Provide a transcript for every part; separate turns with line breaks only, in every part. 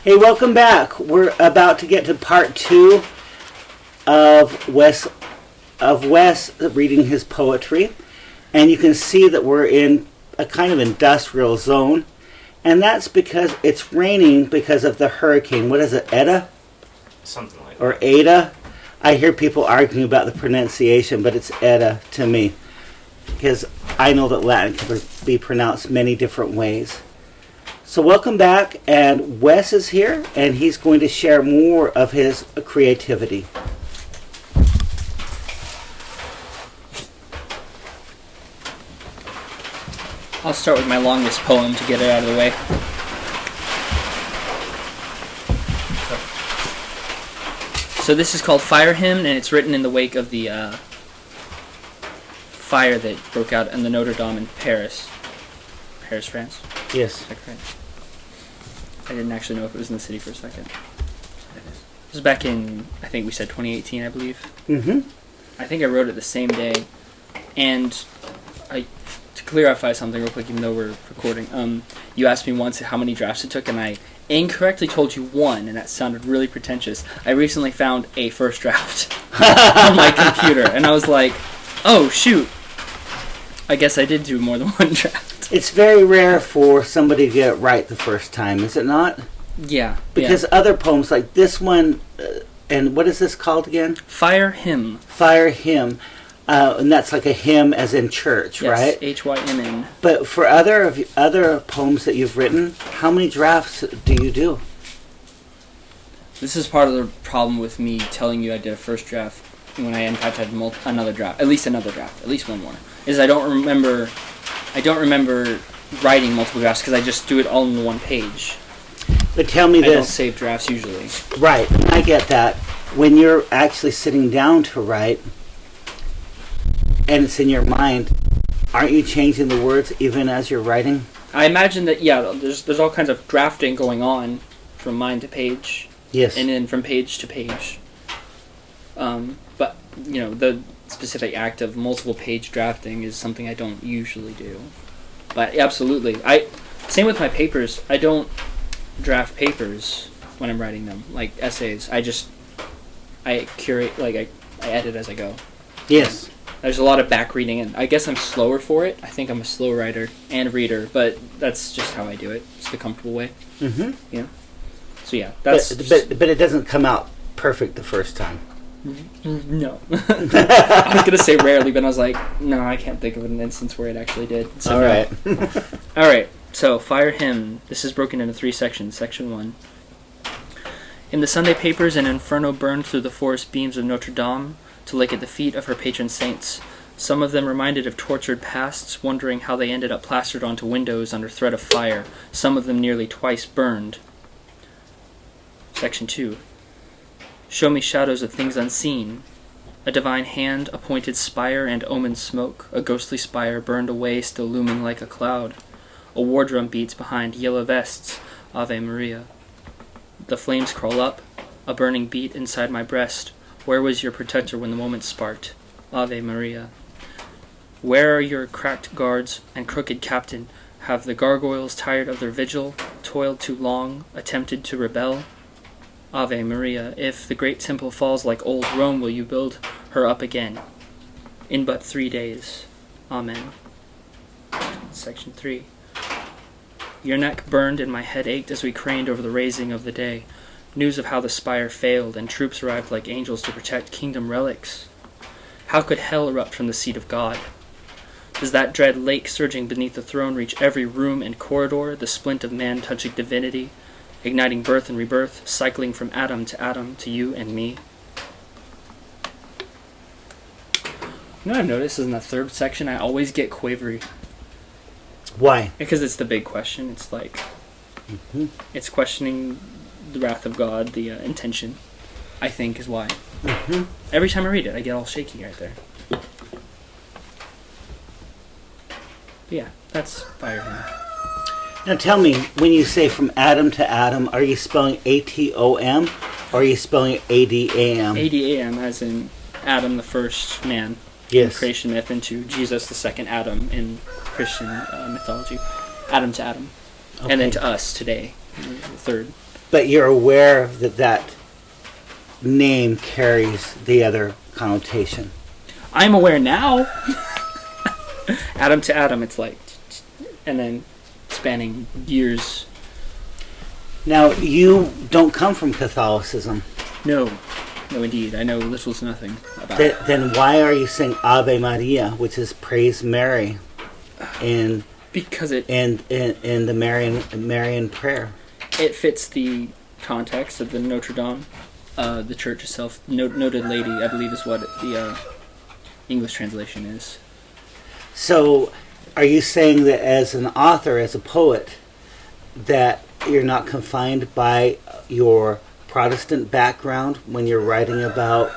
Hey, welcome back. We're about to get to part 2 of Wes reading his poetry, and you can see that we're in a kind of industrial zone, and that's because it's raining because of the hurricane. What is it, Eta?
Something like that.
Or Ada? I hear people arguing about the pronunciation, but it's Eta to me, because I know that Latin can be pronounced many different ways. So welcome back, and Wes is here, and he's going to share more of his creativity.
I'll start with my longest poem to get it out of the way. So this is called Fire Hymn, and it's written in the wake of the fire that broke out in the Notre Dame in Paris. Paris, France?
Yes.
Is that correct? I didn't actually know if it was in the city for a second. This was back in, I think we said 2018, I believe.
Mm-hmm.
I think I wrote it the same day. And to clarify something real quick, even though we're recording, you asked me once how many drafts it took, and I incorrectly told you 1, and that sounded really pretentious. I recently found a first draft on my computer, and I was like, oh, shoot. I guess I did do more than 1 draft.
It's very rare for somebody to get it right the first time, is it not?
Yeah.
Because other poems, like this one, and what is this called again?
Fire Hymn.
Fire Hymn. And that's like a hymn as in church,
Yes,
right?
H-Y-M-N.
But for other poems that you've written, how many drafts do you do?
This is part of the problem with me telling you I did a first draft when I in fact had another draft, at least one more. Is I don't remember writing multiple drafts because I just do it all in one page.
But tell me this.
I don't save drafts usually.
Right, I get that. When you're actually sitting down to write, and it's in your mind, aren't you changing the words even as you're writing?
I imagine that, yeah, there's all kinds of drafting going on from mind to page.
Yes.
And then from page to page. But, you know, the specific act of multiple page drafting is something I don't usually do. But absolutely. Same with my papers. I don't draft papers when I'm writing them, like essays. I curate, like I edit as I go.
Yes.
There's a lot of back reading, and I guess I'm slower for it. I think I'm a slow writer and reader, but that's just how I do it. It's the comfortable way.
Mm-hmm.
Yeah. So yeah, that's.
But it doesn't come out perfect the first time.
No. I was gonna say rarely, but I was like, no, I can't think of an instance where it actually did. So
all right.
All right. So Fire Hymn. This is broken into 3 sections. Section 1. In the Sunday papers, an inferno burned through the forest beams of Notre Dame to lay at the feet of her patron saints. Some of them reminded of tortured pasts, wondering how they ended up plastered onto windows under threat of fire. Some of them nearly twice burned. Section 2. Show me shadows of things unseen. A divine hand, a pointed spire and omened smoke. A ghostly spire burned away, still looming like a cloud. A war drum beats behind yellow vests. Ave Maria. The flames crawl up. A burning beat inside my breast. Where was your protector when the moment sparked? Ave Maria. Where are your cracked guards and crooked captain? Have the gargoyles tired of their vigil, toiled too long, attempted to rebel? Ave Maria, if the great temple falls like old Rome, will you build her up again? In but 3 days. Amen. Section 3. Your neck burned and my head ached as we craned over the raising of the day. News of how the spire failed and troops arrived like angels to protect kingdom relics. How could hell erupt from the seat of God? Does that dread lake surging beneath the throne reach every room and corridor, the splint of man touching divinity, igniting birth and rebirth, cycling from atom to you and me? You know what I've noticed is in the 3rd section I always get quavery.
Why?
Because it's the big question. It's like, It's questioning the wrath of God, the intention, I think, is why.
Mm-hmm.
Every time I read it, I get all shaky right there. But yeah, that's Fire Hymn.
Now tell me, when you say from atom to atom, are you spelling A-T-O-M, or are you spelling A-D-A-M?
A-D-A-M, as in Adam, the first man.
Yes.
In creation myth, into Jesus, the second Adam in Christian mythology. Adam to Adam.
Okay.
And then to us today, the third.
But you're aware that that name carries the other connotation.
I'm aware now. Atom to atom, it's like, and then spanning years.
Now, you don't come from Catholicism.
No, indeed. I know little to nothing about it.
Then why are you saying Ave Maria, which is Praise Mary, in
Because it
the Marian prayer?
it fits the context of the Notre Dame, the church itself. Noted Lady, I believe, is what the English translation is.
So, are you saying that as an author, as a poet, that you're not confined by your Protestant background when you're writing about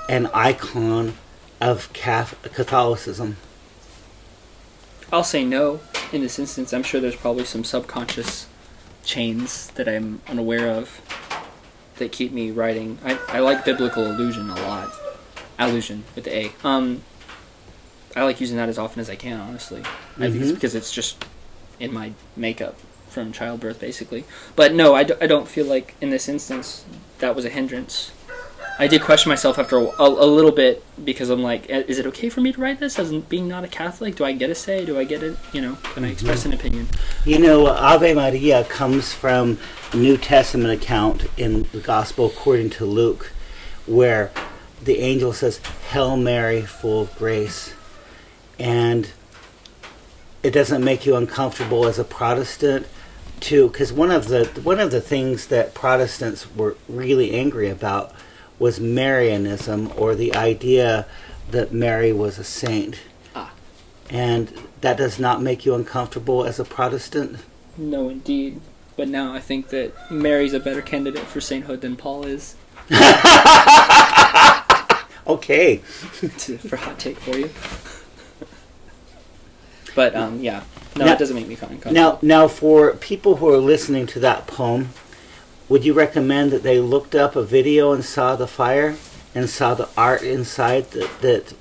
an icon of Catholicism?
I'll say no in this instance. I'm sure there's probably some subconscious chains that I'm unaware of that keep me writing. I like biblical allusion a lot. Allusion with the A. I like using that as often as I can, honestly. I think it's because it's just in my makeup from childbirth, basically. But no, I don't feel like in this instance that was a hindrance. I did question myself after a little bit, because I'm like, is it okay for me to write this as being not a Catholic? Do I get a say? Do I get it? Can I express an opinion?
Ave Maria comes from a New Testament account in the Gospel according to Luke, where the angel says, "Hail Mary, full of grace." And it doesn't make you uncomfortable as a Protestant because one of the things that Protestants were really angry about was Marianism, or the idea that Mary was a saint. And that does not make you uncomfortable as a Protestant?
No, indeed. But now I think that Mary's a better candidate for sainthood than Paul is.
Okay.
For a hot take for you. But, yeah. No,
Now-
it doesn't make me uncomfortable.
Now, for people who are listening to that poem, would you recommend that they looked up a video and saw the fire and saw the art inside? That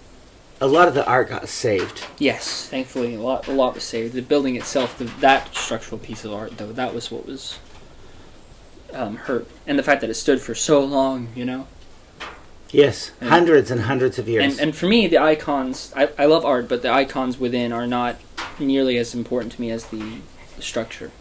a lot of the art got saved.
Yes, thankfully a lot was saved. The building itself, that structural piece of art, though, that was what was hurt. And the fact that it stood for so long,
Yes, hundreds and hundreds of years.
And for me, the icons, I love art, but the icons within are not nearly as important to me as the structure,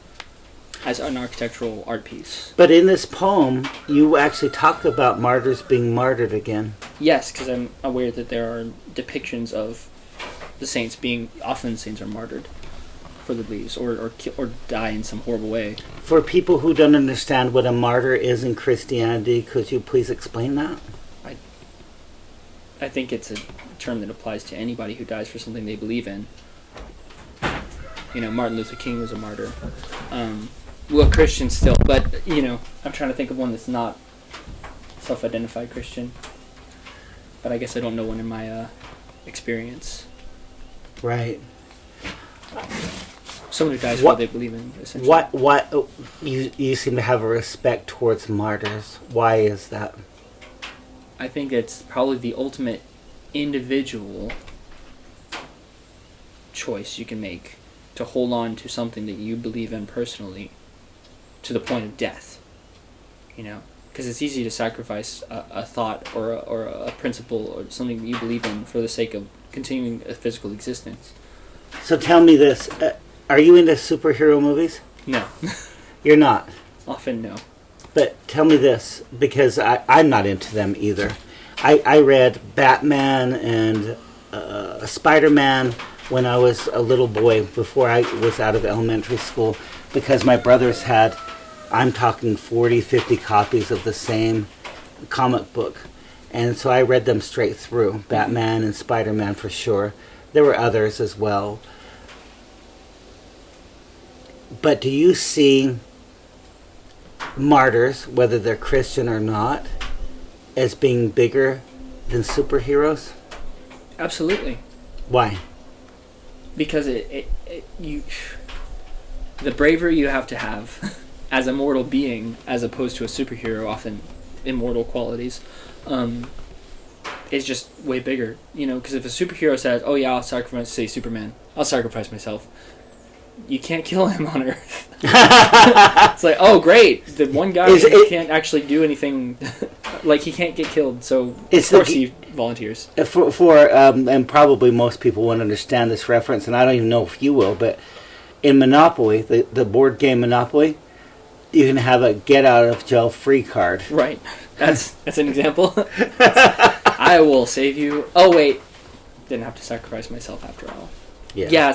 as an architectural art piece.
But in this poem, you actually talk about martyrs being martyred again.
Yes, because I'm aware that there are depictions of the saints often saints are martyred for the beliefs, or die in some horrible way.
For people who don't understand what a martyr is in Christianity, could you please explain that?
I think it's a term that applies to anybody who dies for something they believe in. Martin Luther King was a martyr. Well, Christian still, but, I'm trying to think of one that's not self-identified Christian. But I guess I don't know one in my experience.
Right.
Someone who dies for what they believe in, essentially.
What you seem to have a respect towards martyrs. Why is that?
I think it's probably the ultimate individual choice you can make to hold on to something that you believe in personally to the point of death. Because it's easy to sacrifice a thought or a principle or something that you believe in for the sake of continuing a physical existence.
So tell me this. Are you into superhero movies?
No.
You're not?
Often no.
But tell me this, because I'm not into them either. I read Batman and Spider-Man when I was a little boy, before I was out of elementary school, because my brothers had, I'm talking 40, 50 copies of the same comic book. And so I read them straight through, Batman and Spider-Man for sure. There were others as well. But do you see martyrs, whether they're Christian or not, as being bigger than superheroes?
Absolutely.
Why?
Because the bravery you have to have as a mortal being, as opposed to a superhero, often immortal qualities, is just way bigger. Because if a superhero says, "Oh yeah, I'll sacrifice," say Superman, "I'll sacrifice myself," you can't kill him on Earth. It's like, oh great, the one guy who can't actually do anything, like he can't get killed, so of course he volunteers.
And probably most people won't understand this reference, and I don't even know if you will, but in Monopoly, the board game Monopoly, you can have a get out of jail free card.
Right. That's an example. I will save you. Oh wait, didn't have to sacrifice myself after all.
Yeah.
Yeah.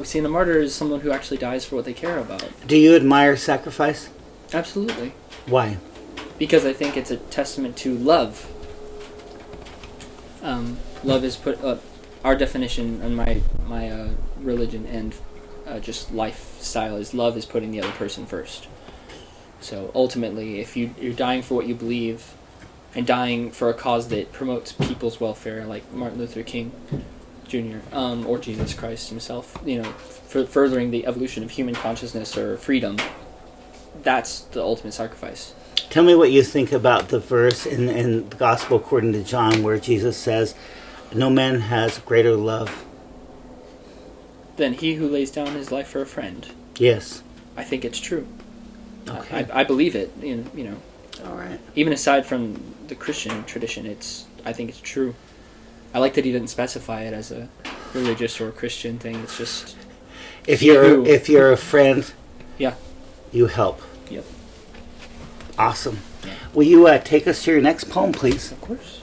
See, a martyr is someone who actually dies for what they care about.
Do you admire sacrifice?
Absolutely.
Why?
Because I think it's a testament to love. Love is our definition in my religion and just lifestyle is love is putting the other person first. So ultimately, if you're dying for what you believe and dying for a cause that promotes people's welfare, like Martin Luther King Jr. Or Jesus Christ himself, for furthering the evolution of human consciousness or freedom, that's the ultimate sacrifice.
Tell me what you think about the verse in the Gospel according to John where Jesus says, "No man has greater love
than he who lays down his life for a friend."
Yes.
I think it's true.
Okay.
I believe it.
All right.
Even aside from the Christian tradition, I think it's true. I like that he didn't specify it as a religious or Christian thing. It's just
if you're a friend,
yeah,
you help.
Yep.
Awesome. Yeah. Will you take us to your next poem, please?
Of course.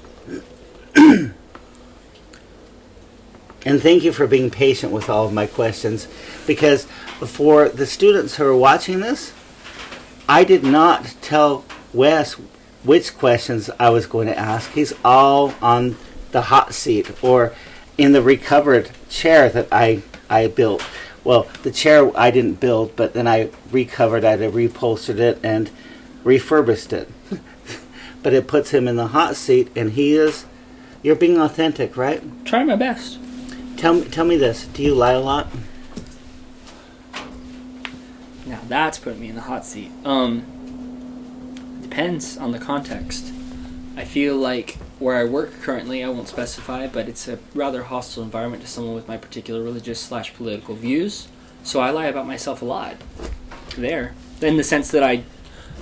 And thank you for being patient with all of my questions, because for the students who are watching this, I did not tell Wes which questions I was going to ask. He's all on the hot seat or in the recovered chair that I built. Well, the chair I didn't build, but then I recovered it, I reupholstered it, and refurbished it. But it puts him in the hot seat, and you're being authentic, right?
Try my best.
Tell me this. Do you lie a lot?
Now that's putting me in the hot seat. Depends on the context. I feel like where I work currently, I won't specify, but it's a rather hostile environment to someone with my particular religious/political views. So I lie about myself a lot there. In the sense that I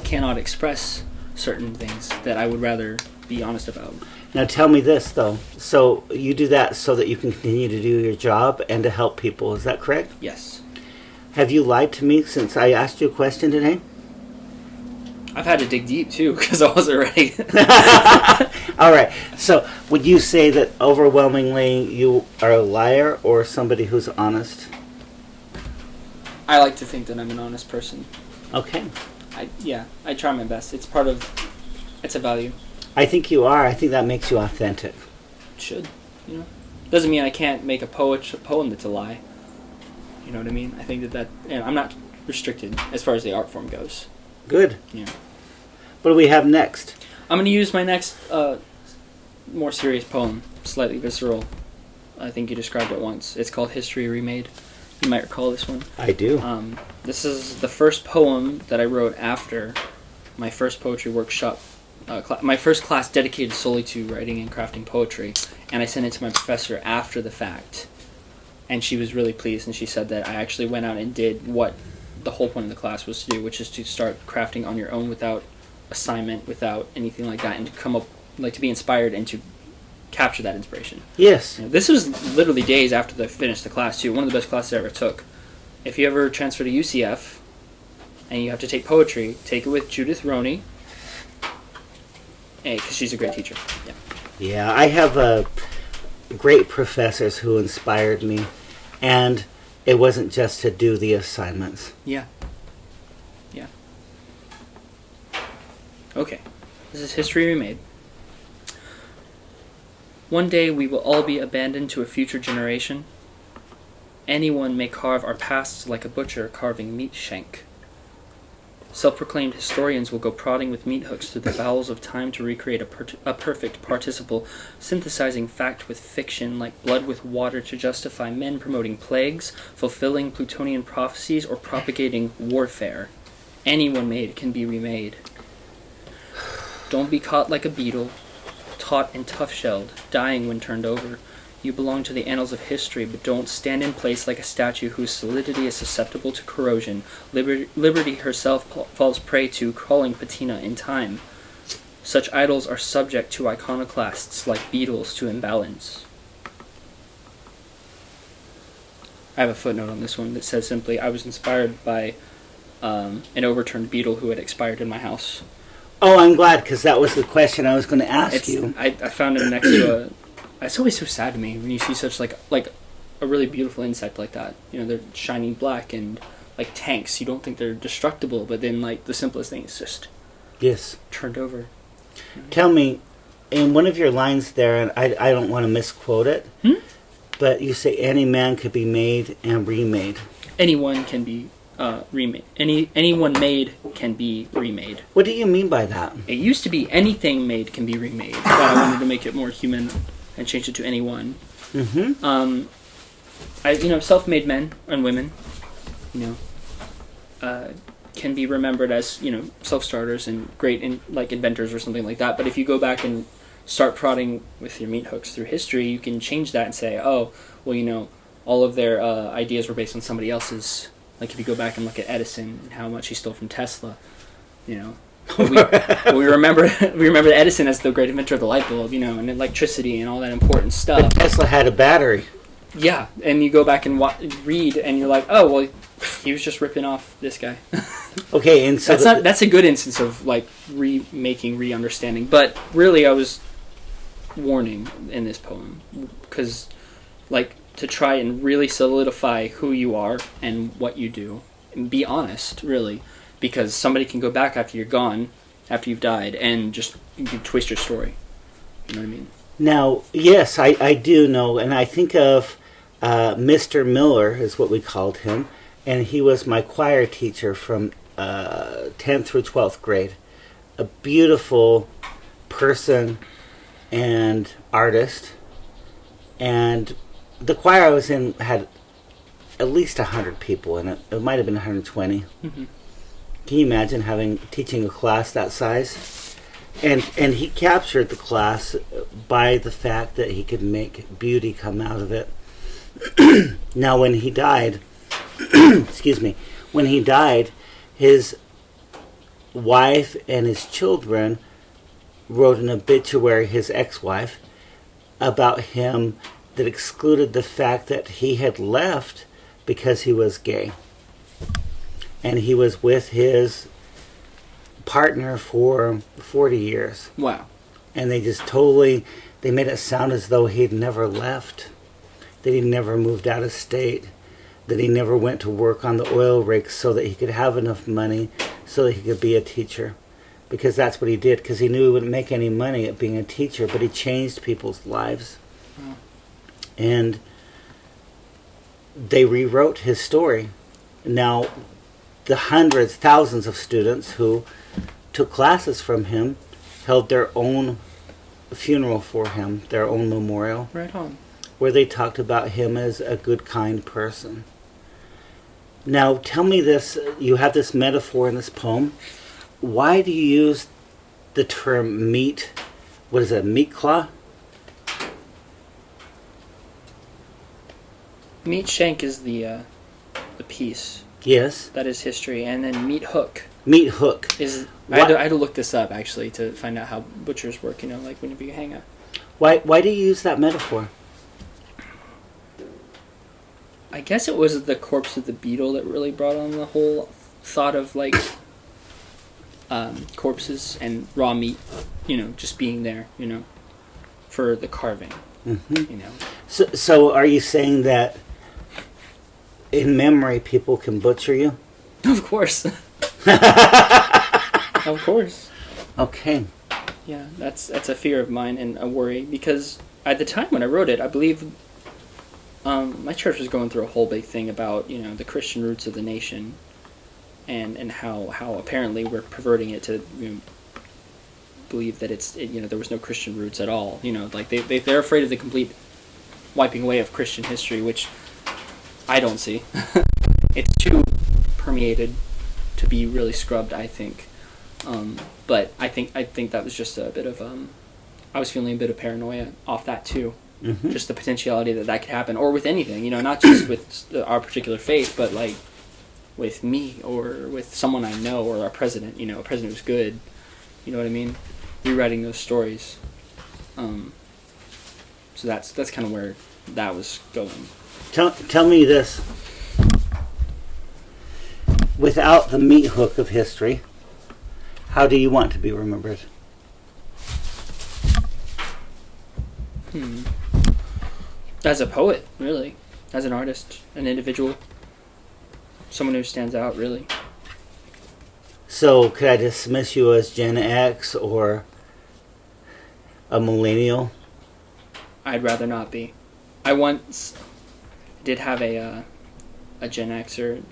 cannot express certain things that I would rather be honest about.
Now tell me this, though. So you do that so that you can continue to do your job and to help people. Is that correct?
Yes.
Have you lied to me since I asked you a question today?
I've had to dig deep, too, because I wasn't ready.
All right. So would you say that overwhelmingly you are a liar or somebody who's honest?
I like to think that I'm an honest person.
Okay.
I try my best. It's a value.
I think you are. I think that makes you authentic.
It should, Doesn't mean I can't make a poem that's a lie. You know what I mean? I think that and I'm not restricted as far as the art form goes.
Good.
Yeah.
What do we have next?
I'm going to use my next more serious poem, slightly visceral. I think you described it once. It's called History Remade. You might recall this one.
I do.
This is the first poem that I wrote after my first poetry workshop. My first class dedicated solely to writing and crafting poetry, and I sent it to my professor after the fact, and she was really pleased, and she said that I actually went out and did what the whole point of the class was to do, which is to start crafting on your own without assignment, without anything like that, and to come up, to be inspired and to capture that inspiration.
Yes.
This was literally days after I finished the class, too. One of the best classes I ever took. If you ever transfer to UCF and you have to take poetry, take it with Judith Roney, because she's a great teacher. Yeah.
Yeah, I have great professors who inspired me, and it wasn't just to do the assignments.
Yeah. Yeah. Okay. This is History Remade. One day we will all be abandoned to a future generation. Anyone may carve our pasts like a butcher carving meat shank. Self-proclaimed historians will go prodding with meat hooks through the bowels of time to recreate a perfect participle, synthesizing fact with fiction like blood with water to justify men promoting plagues, fulfilling Plutonian prophecies, or propagating warfare. Anyone made can be remade. Don't be caught like a beetle, taut and tough-shelled, dying when turned over. You belong to the annals of history, but don't stand in place like a statue whose solidity is susceptible to corrosion. Liberty herself falls prey to crawling patina in time. Such idols are subject to iconoclasts like beetles to imbalance. I have a footnote on this one that says simply, I was inspired by an overturned beetle who had expired in my house.
Oh, I'm glad, because that was the question I was going to ask you.
I found it next to a... It's always so sad to me when you see such like a really beautiful insect like that. You know, they're shiny black and like tanks. You don't think they're destructible, but then like the simplest thing is just turned over.
Tell me, in one of your lines there, and I don't want to misquote it, but you say any man could be made and remade.
Anyone can be remade. Anyone made can be remade.
What do you mean by that?
It used to be anything made can be remade, but I wanted to make it more human and changed it to anyone.
Mm-hmm.
Self-made men and women, can be remembered as self-starters and great inventors or something like that. But if you go back and start prodding with your meat hooks through history, you can change that and say, oh, well, all of their ideas were based on somebody else's. Like if you go back and look at Edison and how much he stole from Tesla, we remember Edison as the great inventor of the light bulb, and electricity and all that important stuff.
But Tesla had a battery.
Yeah, and you go back and read, and you're like, oh, well, he was just ripping off this guy.
Okay, and so
that's a good instance of remaking, re-understanding. But really, I was warning in this poem because, to try and really solidify who you are and what you do, and be honest, really. Because somebody can go back after you're gone, after you've died, and just twist your story. You know what I mean? Now,
yes, I do know, and I think of Mr. Miller is what we called him, and he was my choir teacher from 10th through 12th grade. A beautiful person and artist, and the choir I was in had at least 100 people in it. It might have been 120.
Mm-hmm.
Can you imagine teaching a class that size? And he captured the class by the fact that he could make beauty come out of it. Now, when he died, his wife and his children wrote an obituary, his ex-wife, about him that excluded the fact that he had left because he was gay. And he was with his partner for 40 years.
Wow.
And they made it sound as though he'd never left, that he never moved out of state, that he never went to work on the oil rigs so that he could have enough money so that he could be a teacher. Because that's what he did, because he knew he wouldn't make any money at being a teacher, but he changed people's lives.
Wow.
And they rewrote his story. Now, the hundreds, thousands of students who took classes from him held their own funeral for him, their own memorial.
Right on.
Where they talked about him as a good, kind person. Now, tell me this, you have this metaphor in this poem. Why do you use the term meat? What is it, meat claw?
Meat shank is the piece.
Yes.
That is history. And then meat hook.
Meat hook.
I had to look this up, actually, to find out how butchers work, whenever you hang a...
Why do you use that metaphor?
I guess it was the corpse of the beetle that really brought on the whole thought of, corpses and raw meat, just being there, for the carving,
mm-hmm. So are you saying that in memory people can butcher you?
Of course. Of course.
Okay.
Yeah, that's a fear of mine and a worry, because at the time when I wrote it, I believe my church was going through a whole big thing about, the Christian roots of the nation, and how apparently we're perverting it to believe that there was no Christian roots at all. They're afraid of the complete wiping away of Christian history, which I don't see. It's too permeated to be really scrubbed, I think. But I think that was just a bit of I was feeling a bit of paranoia off that too. Just the potentiality that could happen, or with anything, not just with our particular faith, but like with me or with someone I know, or our president, a president who's good, you know what I mean? Rewriting those stories. So that's kind of where that was going.
Tell me this. Without the meat hook of history, how do you want to be remembered?
As a poet, really. As an artist, an individual. Someone who stands out, really.
So, could I dismiss you as Gen X or a millennial?
I'd rather not be. I once did have a Gen Xer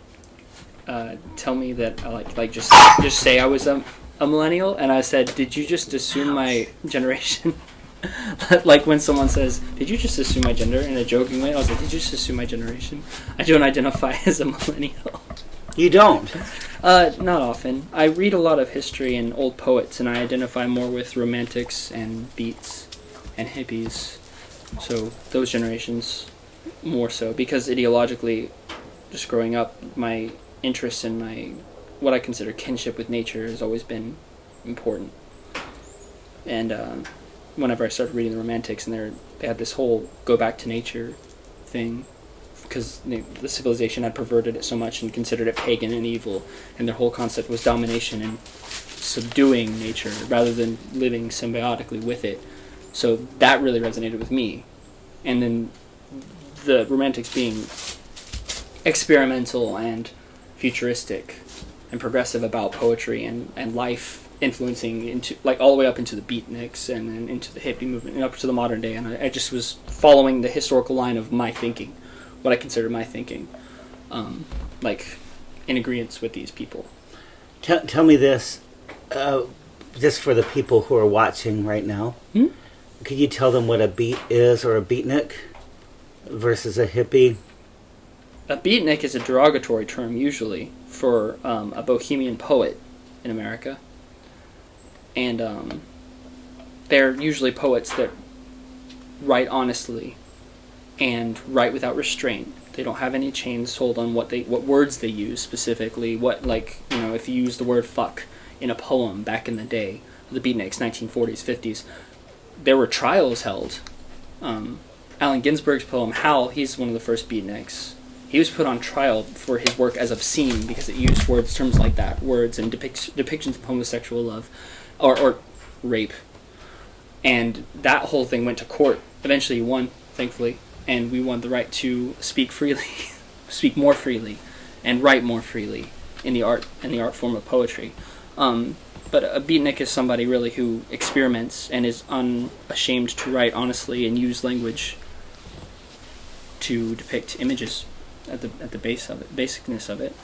tell me that like just say I was a millennial, and I said, "Did you just assume my generation?" Like when someone says, "Did you just assume my gender?" in a joking way, I was like, "Did you just assume my generation?" I don't identify as a millennial.
You don't?
Not often. I read a lot of history and old poets, and I identify more with romantics and beats and hippies. So those generations more so, because ideologically, just growing up, my interest in what I consider kinship with nature has always been important. And whenever I started reading the romantics, and they had this whole go back to nature thing, because the civilization had perverted it so much and considered it pagan and evil, and their whole concept was domination and subduing nature rather than living symbiotically with it. So that really resonated with me. And then the romantics being experimental and futuristic and progressive about poetry and life, influencing into like all the way up into the beatniks and then into the hippie movement and up to the modern day. And I just was following the historical line of my thinking, what I consider my thinking, like in agreement with these people.
Tell me this, just for the people who are watching right now. Could you tell them what a beat is, or a beatnik versus a hippie?
A beatnik is a derogatory term usually for a bohemian poet in America. And they're usually poets that write honestly and write without restraint. They don't have any chains sold on what words they use specifically. If you use the word fuck in a poem back in the day, the beatniks, 1940s, 50s, there were trials held. Allen Ginsberg's poem Howl, he's one of the first beatniks. He was put on trial for his work as obscene because it used terms like that, words and depictions of homosexual love or rape. And that whole thing went to court. Eventually he won, thankfully, and we won the right to speak freely, speak more freely, and write more freely in the art form of poetry. But a beatnik is somebody really who experiments and is unashamed to write honestly and use language to depict images at the base of it, basicness of it.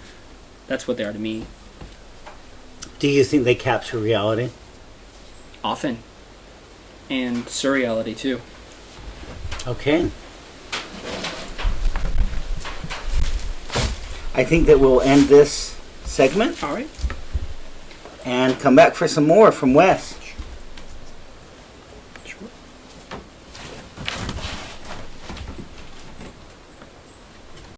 That's what they are to me.
Do you think they capture reality?
Often. And surreality too.
Okay. I think that we'll end this segment.
All right.
And come back for some more from Wes.